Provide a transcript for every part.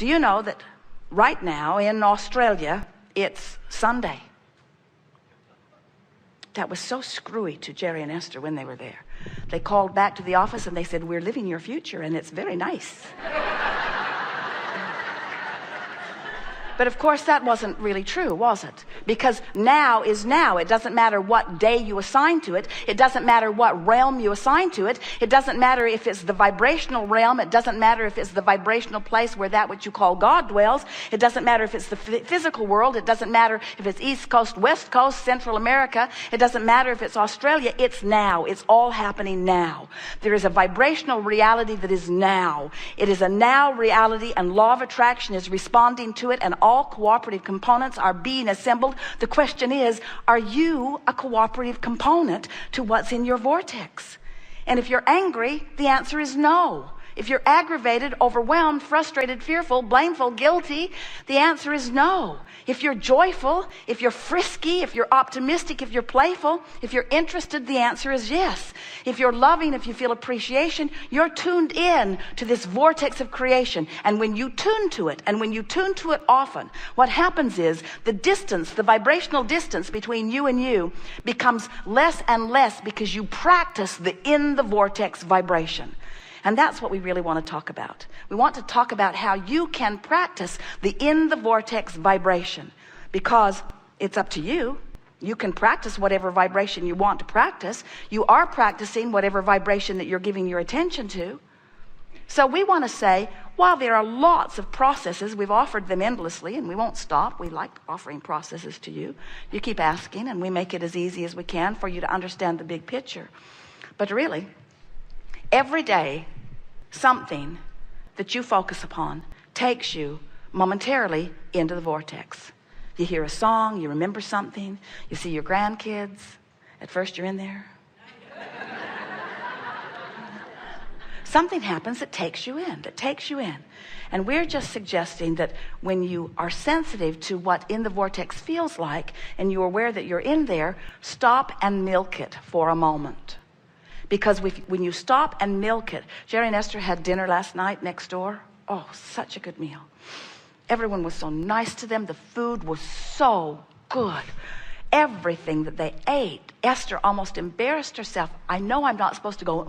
Do you know that right now in Australia, it's Sunday? That was so screwy to Jerry and Esther when they were there. They called back to the office and they said, we're living your future and it's very nice. But of course that wasn't really true, was it? Because now is now. It doesn't matter what day you assign to it. It doesn't matter what realm you assign to it. It doesn't matter if it's the vibrational realm. It doesn't matter if it's the vibrational place where that which you call God dwells. It doesn't matter if it's the physical world. It doesn't matter if it's East Coast, West Coast, Central America. It doesn't matter if it's Australia. It's now. It's all happening now. There is a vibrational reality that is now. It is a now reality, and law of attraction is responding to it, and all cooperative components are being assembled. The question is, are you a cooperative component to what's in your vortex? And if you're angry, the answer is no. If you're aggravated, overwhelmed, frustrated, fearful, blameful, guilty, the answer is no. If you're joyful, if you're frisky, if you're optimistic, if you're playful, if you're interested, the answer is yes. If you're loving, if you feel appreciation, you're tuned in to this vortex of creation. And when you tune to it, and when you tune to it often, what happens is the distance, the vibrational distance between you and you becomes less and less because you practice the in the vortex vibration. And that's what we really want to talk about. We want to talk about how you can practice the in the vortex vibration, because it's up to you. You can practice whatever vibration you want to practice. You are practicing whatever vibration that you're giving your attention to. So we want to say, while there are lots of processes, we've offered them endlessly, and we won't stop. We like offering processes to you. You keep asking, and we make it as easy as we can for you to understand the big picture. But really, every day, something that you focus upon takes you momentarily into the vortex. You hear a song, you remember something, you see your grandkids. At first you're in there. Something happens that takes you in, And we're just suggesting that when you are sensitive to what in the vortex feels like, and you're aware that you're in there, stop and milk it for a moment. Because when you stop and milk it, Jerry and Esther had dinner last night next door. Oh, such a good meal. Everyone was so nice to them. The food was so good. Everything that they ate, Esther almost embarrassed herself. I know I'm not supposed to go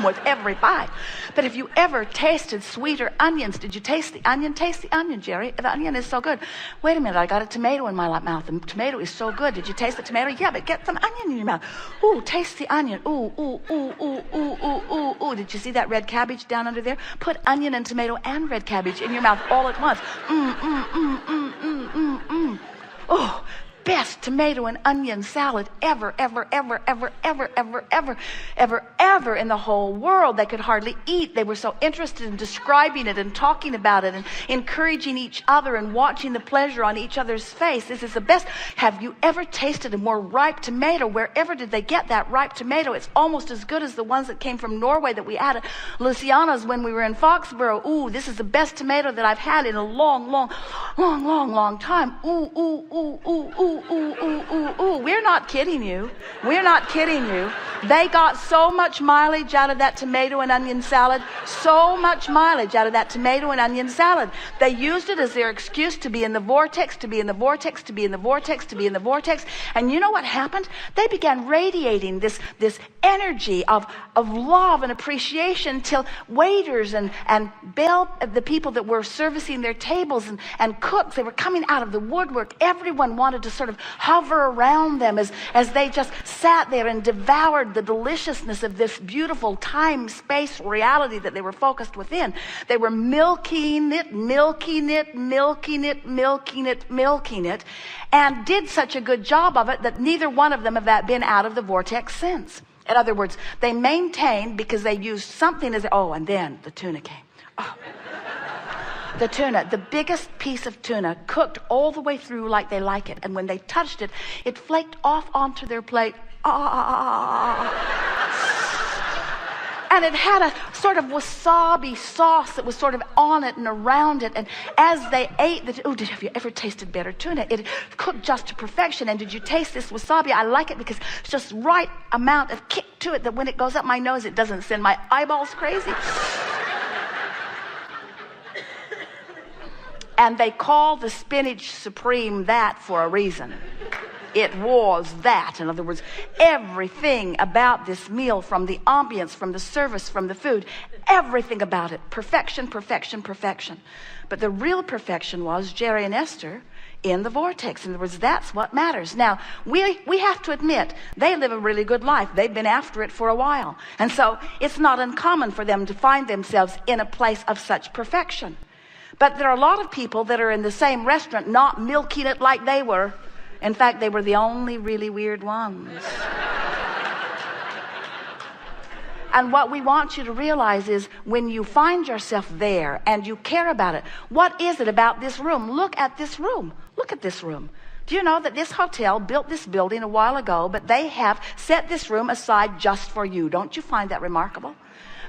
with every bite. But if you ever tasted sweeter onions, did you taste the onion? Taste the onion, Jerry. The onion is so good. Wait a minute, I got a tomato in my mouth. The tomato is so good. Did you taste the tomato? Yeah, but get some onion in your mouth. Ooh, taste the onion. Ooh, ooh, ooh, ooh, ooh, ooh, ooh, ooh. Did you see that red cabbage down under there? Put onion and tomato and red cabbage in your mouth all at once. Oh, best tomato and onion salad ever in the whole world. They could hardly eat. They were so interested in describing it and talking about it and encouraging each other and watching the pleasure on each other's face. This is the best. Have you ever tasted a more ripe tomato? Wherever did they get that ripe tomato? It's almost as good as the ones that came from Norway that we had at Luciana's when we were in Foxborough. Ooh, this is the best tomato that I've had in a long time. Ooh, ooh, ooh, ooh, ooh. Ooh. We're not kidding you. They got so much mileage out of that tomato and onion salad. They used it as their excuse to be in the vortex, And you know what happened? They began radiating this energy of love and appreciation till waiters and the people that were servicing their tables and cooks, they were coming out of the woodwork. Everyone wanted to sort of hover around them as they just sat there and devoured the deliciousness of this beautiful time-space reality that they were focused within. They were milking it, and did such a good job of it that neither one of them have been out of the vortex since. In other words, they maintained because they used something and then the tuna came. Oh. The tuna, the biggest piece of tuna, cooked all the way through like they like it. And when they touched it, it flaked off onto their plate. And it had a sort of wasabi sauce that was sort of on it and around it. And as they ate have you ever tasted better tuna? It cooked just to perfection. And did you taste this wasabi? I like it because it's just right amount of kick to it that when it goes up my nose, it doesn't send my eyeballs crazy. And they call the spinach supreme that for a reason. It was that. In other words, everything about this meal, from the ambience, from the service, from the food, everything about it, perfection, perfection, perfection. But the real perfection was Jerry and Esther in the vortex. In other words, that's what matters. Now, we have to admit, they live a really good life. They've been after it for a while. And so it's not uncommon for them to find themselves in a place of such perfection. But there are a lot of people that are in the same restaurant not milking it like they were. In fact, they were the only really weird ones. And what we want you to realize is, when you find yourself there and you care about it, what is it about this room? Look at this room. Look at this room. Do you know that this hotel built this building a while ago, but they have set this room aside just for you? Don't you find that remarkable?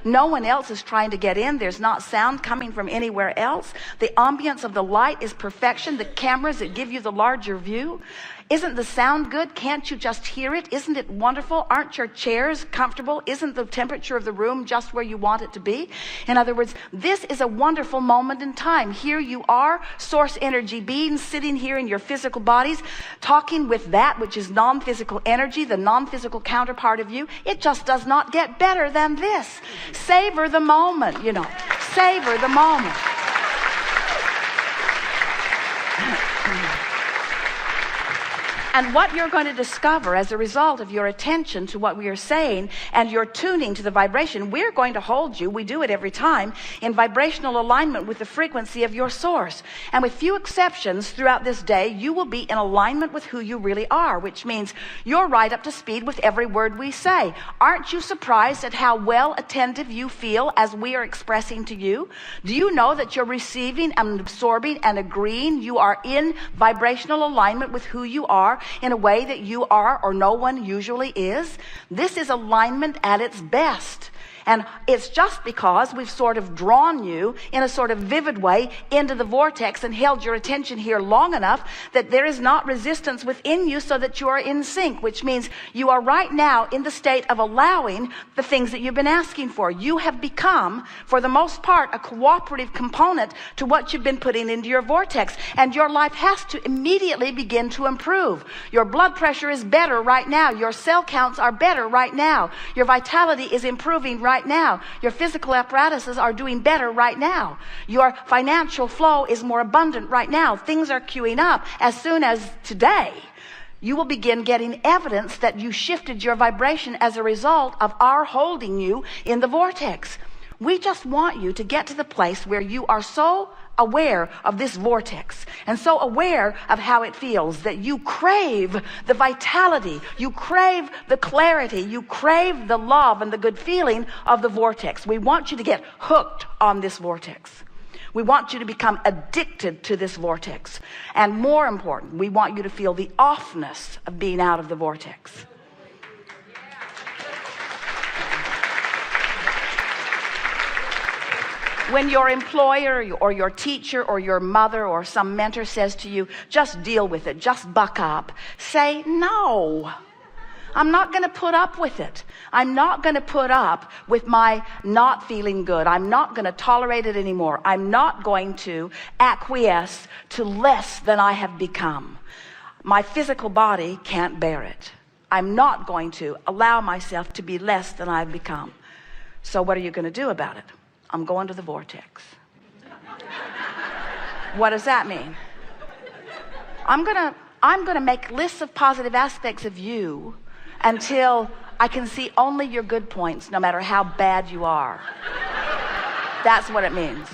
No one else is trying to get in. There's not sound coming from anywhere else. The ambience of the light is perfection. The cameras that give you the larger view. Isn't the sound good? Can't you just hear it? Isn't it wonderful? Aren't your chairs comfortable? Isn't the temperature of the room just where you want it to be? In other words, this is a wonderful moment in time. Here you are, source energy beings, sitting here in your physical bodies, talking with that which is non-physical energy, the non-physical counterpart of you. It just does not get better than this. Savor the moment, you know. Savor the moment. And what you're going to discover as a result of your attention to what we are saying and your tuning to the vibration, we're going to hold you, we do it every time, in vibrational alignment with the frequency of your source. And with few exceptions throughout this day, you will be in alignment with who you really are, which means you're right up to speed with every word we say. Aren't you surprised at how well attentive you feel as we are expressing to you? Do you know that you're receiving and absorbing and agreeing? You are in vibrational alignment with who you are, in a way that you are or no one usually is. This is alignment at its best. And it's just because we've sort of drawn you in a sort of vivid way into the vortex and held your attention here long enough that there is not resistance within you, so that you are in sync, which means you are right now in the state of allowing the things that you've been asking for. You have become, for the most part, a cooperative component to what you've been putting into your vortex. And your life has to immediately begin to improve. Your blood pressure is better right now. Your cell counts are better right now. Your vitality is improving right now. Your physical apparatuses are doing better right now. Your financial flow is more abundant right now. Things are queuing up. As soon as today, you will begin getting evidence that you shifted your vibration as a result of our holding you in the vortex. We just want you to get to the place where you are so aware of this vortex and so aware of how it feels that you crave the vitality, you crave the clarity, you crave the love and the good feeling of the vortex. We want you to get hooked on this vortex. We want you to become addicted to this vortex. And more important, we want you to feel the offness of being out of the vortex. When your employer or your teacher or your mother or some mentor says to you, just deal with it, just buck up, say, no, I'm not going to put up with it. I'm not going to put up with my not feeling good. I'm not going to tolerate it anymore. I'm not going to acquiesce to less than I have become. My physical body can't bear it. I'm not going to allow myself to be less than I've become. So what are you going to do about it? I'm going to the vortex. What does that mean? I'm gonna make lists of positive aspects of you until I can see only your good points, no matter how bad you are. That's what it means.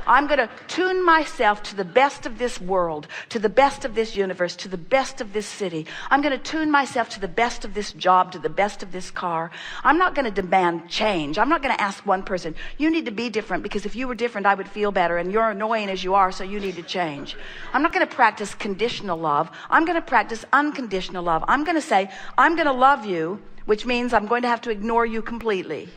I'm going to tune myself to the best of this world, to the best of this universe, to the best of this city. I'm going to tune myself to the best of this job, to the best of this car. I'm not going to demand change. I'm not going to ask one person, you need to be different, because if you were different, I would feel better, and you're annoying as you are, so you need to change. I'm not going to practice conditional love. I'm going to practice unconditional love. I'm going to say, I'm going to love you, which means I'm going to have to ignore you completely.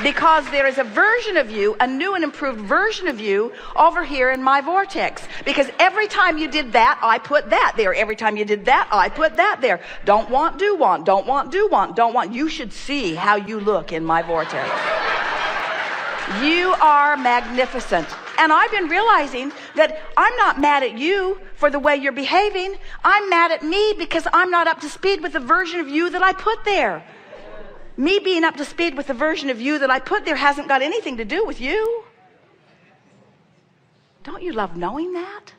Because there is a version of you, a new and improved version of you over here in my vortex. Because every time you did that, I put that there. Every time you did that, I put that there. Don't want, do want. Don't want, do want. Don't want. You should see how you look in my vortex. You are magnificent. And I've been realizing that I'm not mad at you for the way you're behaving. I'm mad at me because I'm not up to speed with the version of you that I put there. Me being up to speed with the version of you that I put there hasn't got anything to do with you. Don't you love knowing that?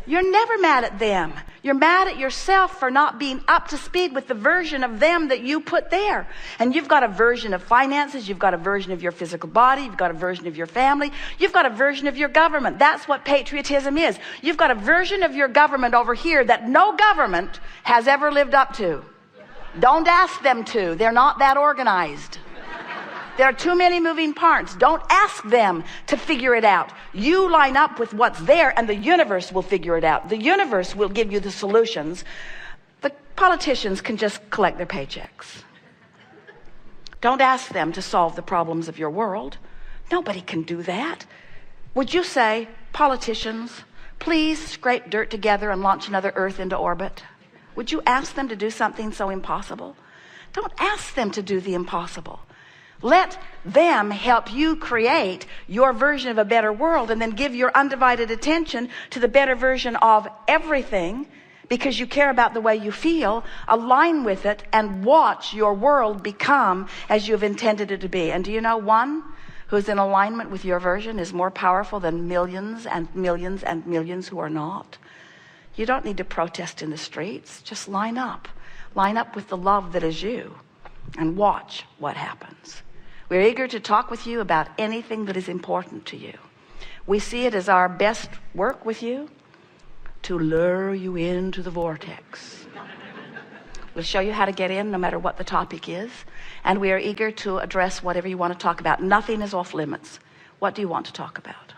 You're never mad at them. You're mad at yourself for not being up to speed with the version of them that you put there. And you've got a version of finances. You've got a version of your physical body. You've got a version of your family. You've got a version of your government. That's what patriotism is. You've got a version of your government over here that no government has ever lived up to. Don't ask them to. They're not that organized. There are too many moving parts. Don't ask them to figure it out. You line up with what's there and the universe will figure it out. The universe will give you the solutions. The politicians can just collect their paychecks. Don't ask them to solve the problems of your world. Nobody can do that. Would you say, politicians, please scrape dirt together and launch another Earth into orbit? Would you ask them to do something so impossible? Don't ask them to do the impossible. Let them help you create your version of a better world and then give your undivided attention to the better version of everything because you care about the way you feel. Align with it and watch your world become as you have intended it to be. And do you know, one who's in alignment with your version is more powerful than millions and millions and millions who are not. You don't need to protest in the streets. Just line up. Line up with the love that is you and watch what happens. We're eager to talk with you about anything that is important to you. We see it as our best work with you to lure you into the vortex. We'll show you how to get in no matter what the topic is. And we are eager to address whatever you want to talk about. Nothing is off limits. What do you want to talk about?